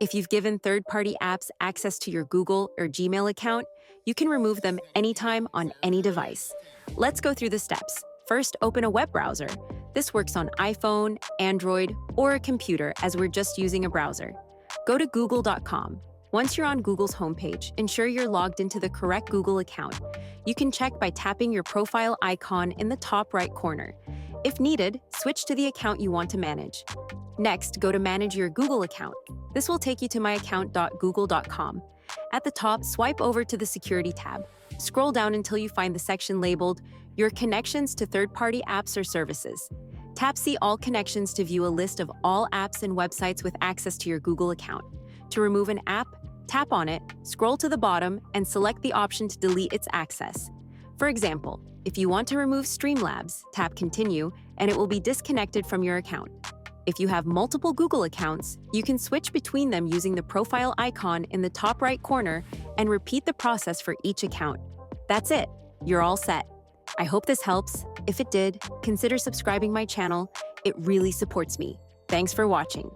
If you've given third-party apps access to your Google or Gmail account, you can remove them anytime on any device. Let's go through the steps. First, open a web browser. This works on iPhone, Android, or a computer as we're just using a browser. Go to google.com. Once you're on Google's homepage, ensure you're logged into the correct Google account. You can check by tapping your profile icon in the top right corner. If needed, switch to the account you want to manage. Next, go to Manage your Google account. This will take you to myaccount.google.com. At the top, swipe over to the Security tab. Scroll down until you find the section labeled Your Connections to Third-Party Apps or Services. Tap See All Connections to view a list of all apps and websites with access to your Google account. To remove an app, tap on it, scroll to the bottom, and select the option to delete its access. For example, if you want to remove Streamlabs, tap Continue, and it will be disconnected from your account. If you have multiple Google accounts, you can switch between them using the profile icon in the top right corner and repeat the process for each account. That's it. You're all set. I hope this helps. If it did, consider subscribing my channel. It really supports me. Thanks for watching.